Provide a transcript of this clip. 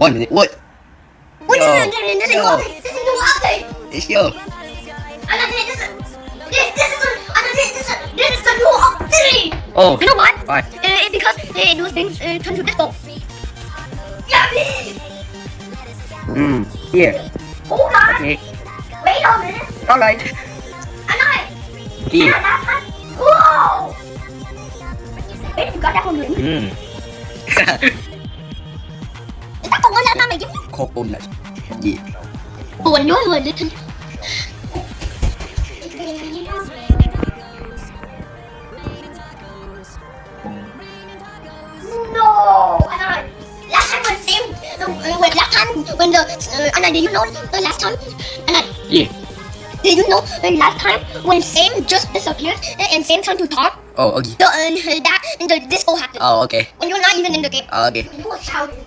1 minute. What? What Yo. is this? This is Yo. this is new update. It's yo. I'm not saying this is the new update. Oh. You know what? Why? Because those things turn to disco. Yeah, please. Here. Hold on. Okay. Wait a minute. Alright. I'm not. Here. Whoa. Wait, you got that from me? Mm. Is that the one that Mama gave you? Coconut. Yeah. Buồn nhớ người little. No, last time when Sam, when the Anna, did you know the last time? Anna, Yeah. did you know the last time when Sam just disappeared and Sam turned to talk? Oh, okay. The disco happened. Oh, okay. When you're not even in the game. Oh, okay. You were shouting.